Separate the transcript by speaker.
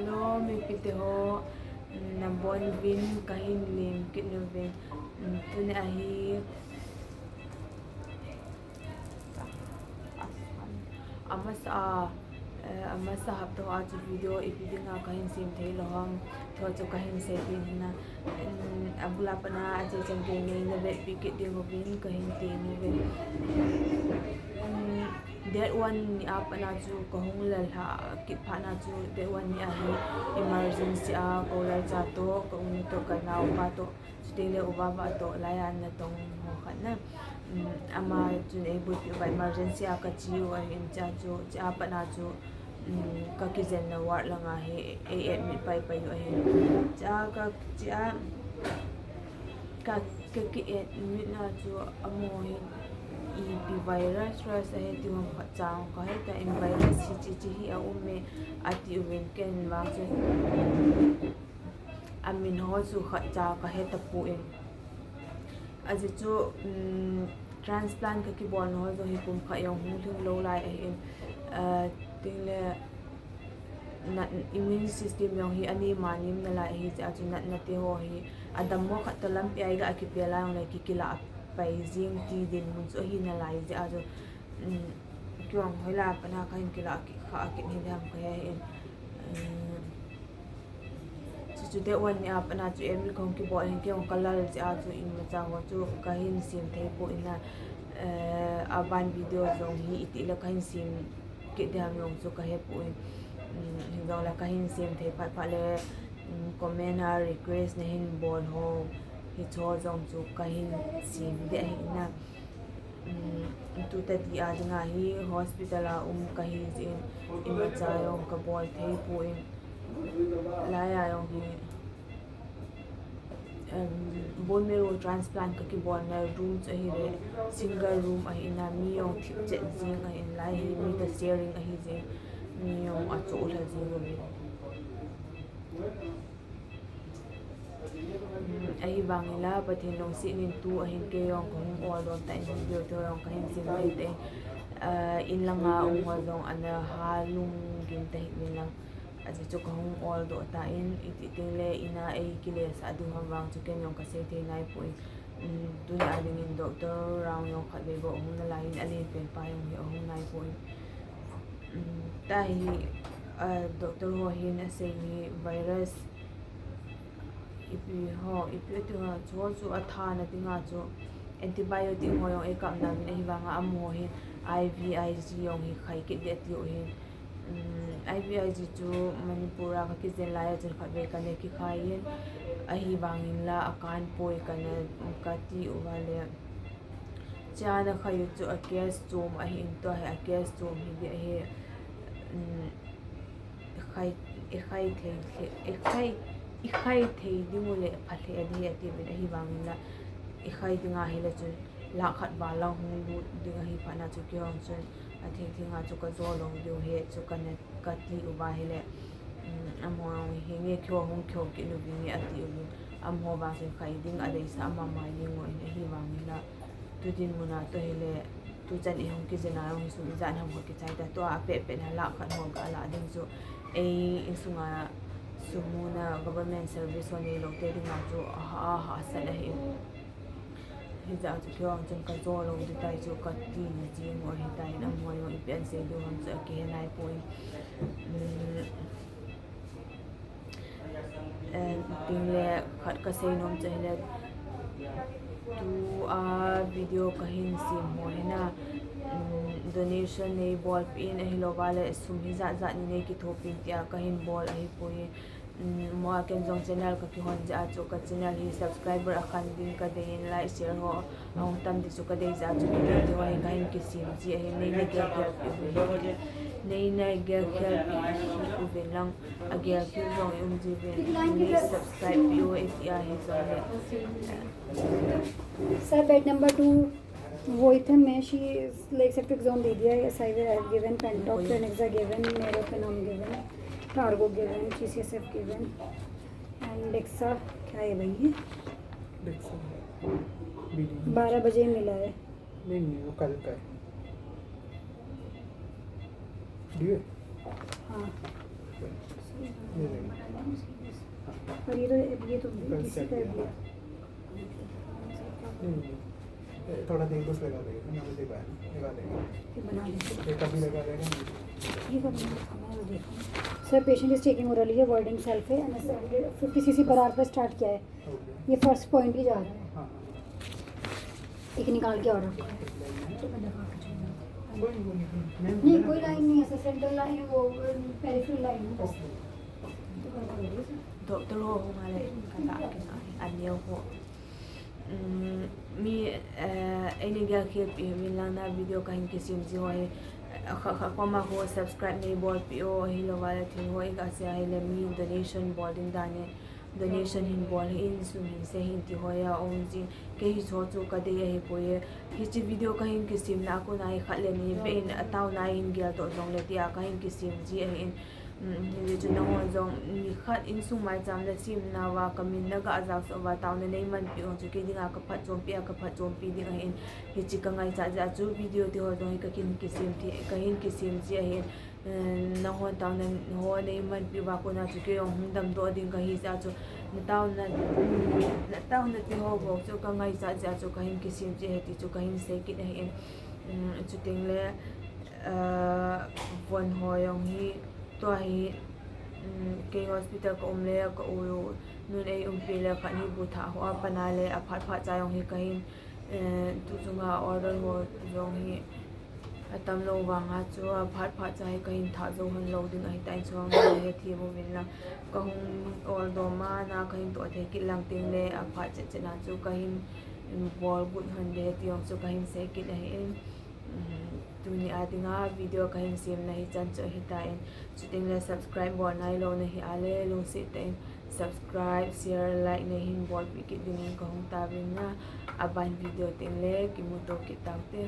Speaker 1: Lo mi pite ho na bon vin kahin lim kit no vin tune ahi amasa hapto aaj video ipiding nga kahin sim theilou ham tho chu kahin se din na abula pana aje jangge nei na ve pikit ding vin kahin ti no vin that one ni apana chu kahung lal ha kit phana chu that one ni ahi emergency a kolar cha to kung to kanau pa to stele ubaba to layan na tong mo khana ama chun able to by emergency a ka chiu a in cha chu cha pana chu ka kizen na war langa he am mi pai pai yo he cha ka cha ka ki mi na chu amo he EP virus ras he ti hom kha chang ka he ta in virus chi hi a umme ati uven ken wa chu amin ho chu kha cha ka he ta pu in aje chu transplant ka ki bon ho zo hi kum kha yong hu thung lo lai a in tingle na immune system yong hi ani manim na lai hi cha chu na te ho hi adam mo kha to lam pi ai ga ki pe la yong le ki kila pai jing ti din mun so hi na lai ja jo kyong hoila pana khain kila ki kha ki ni dam ka ya in chu de wan ni apana chu em khong ki bo hin kyong kalal ja chu in ma cha ho chu ka hin sim thei po ina aban video zong hi iti la kahin sim ki dam yong chu ka he po in hingong la kahin sim thei pha le comment a request na hin bon ho hi cho zong chu kahin sim de hi na tu ta ti a nga hi hospital a kahi in ma cha yong ka bol thei po in la ya yong hi bone marrow transplant ka ki bon na room cha hi le single room a ina mi yong thip che jing a in lai hi mi ta sharing a hi je mi yong a cho la jing ro ai bangila pathin long si nin tu a hin ke yong kong or don ta in video to yong kahin sim te in langa ungwa zong ana halung gin ta hi min lang aje chu kahung all do ta in iti tingle ina ai kile sa du ham wang chu ken yong ka se the nai po tu na ading in doctor round yong khat be bo hum na lain alin pen pa yong hi hum nai po ta hi doctor ho hin ase ni virus ipi tu ha chu atha na tinga chu antibiotic ho yong e kam na min hi wanga amo hin IVIG yong hi khai ke de ti o hin IVIG chu manipura ka ki zen lai chen khat ve ka ne ki khain a hi wangin la akan poi kana ka ti u wale cha na khayu chu a case chum a hin to a case chum hi de he khai thei dimule phathe adi ati bin hi wangin la khai dinga hi la chu la khat ba la hu lu dinga hi phana chu ki hong chen a thinga chu ka zo long dio he chu kana ka ti u ba hele amo hi nge kyo hong kyo ki nu bi nge ati u amho ba se khai ding a dei sa ma ma ni ngo in hi wangin la tu din muna to hele tu chan i hong ki jena hong su jan ham ho ki chai da to a pe na la khat ho ga la ding chu ei insunga sumuna government service one lo te ding ma chu ha sa la hi hiza chu kyong chen ka zo lo di tai chu ka ti ni ji mo hi tai na mo yo i pen se do ham cha ke nai point pingle khat ka sei nom chele tu a video kahin sim mo hena donation nei bol pin a hilo wale sum hi za ni nei ki thopin tia kahin bol a hi poi mo ken jong channel ka ki hon ja chu ka channel hi subscriber akhan din ka dein like share ho ong tam di chu ka dei za chu ki de wa hi kahin ki sim ji a nei nei ge ge u ven lang a ge ki jong ji ven ni subscribe yo if ya hi zone
Speaker 2: sir bed number 2 Voitham में she is like septic zone दे दिया है I have given Pentox Nexa given Meropenem given Targo given GCSF given and Dexa क्या है भाई ये
Speaker 3: Dexa
Speaker 2: 12 बजे मिला है
Speaker 3: नहीं वो कल का है ड्यू
Speaker 2: हाँ
Speaker 3: ये देखो
Speaker 2: पर ये तो किसी का भी है।
Speaker 3: थोड़ा तेल कुछ लगा देगा ना मुझे लगा देगा
Speaker 2: ये बना लेते
Speaker 3: ये कभी लगा देगा
Speaker 2: ये कब मैं देखूँ। Sir patient is taking orally avoiding self है 50 cc पर आवर पे स्टार्ट किया है। ये फर्स्ट पॉइंट ही जा रहा है।
Speaker 3: हाँ
Speaker 2: एक निकाल के और रखो है।
Speaker 3: नहीं
Speaker 2: नहीं कोई लाइन नहीं है, सेंट्रल लाइन वो पेरिफेरल लाइन है बस।
Speaker 1: Doktor ho ngale kata akin anyo ho mi any ga ke pi mi lang na video kahin kisim ji ho kha koma ho subscribe nei bol pi o hi lo wala thi ho ga se ai le mi donation bol din dane donation hin bol in su min se hin ti ho ya on ji ke hi zo chu ka de hi po ye hi chi video kahin kisim na ko nai khat le ni be in ataw nai in gel to jong le ti a kahin kisim ji in ni ju na ho jong ni khat in su mai jam le sim na wa kamin na ga azak so wa taw ne nei man pi on chu ke dinga ka phat chom pi ka phat chom pi dinga in hi chi ka ngai cha ja chu video ti ho jong ka kin kisim ti ka hin kisim ji hin na ho taw ne ho nei man pi wa ko na chu ke ong dam do ding ka hi cha chu na taw na ti ho go chu ka ngai cha ja chu ka hin kisim ji he ti chu ka hin se ki ne in chu ting le von ho yong hi to hi ke hospital ko umle ko u nun ei pile kha ni bu tha ho apana le a phat cha yong hi kahin tu chunga order ho yong hi atam lo wanga chu a phat cha hi kahin tha zo han lo ding ai tai chong he thi bo min la ka hung ol do ma na kahin to the ki lang ting le a phat che na chu kahin bol gut han de ti yong chu kahin se ki le in tu ni adinga video kahin sim na hi chan cho hi ta in chuting le subscribe bol nai lo na hi ale lo si te subscribe share like na hin bol pi ki din ko hung ta bin na aban video ting le ki mu to ki ta te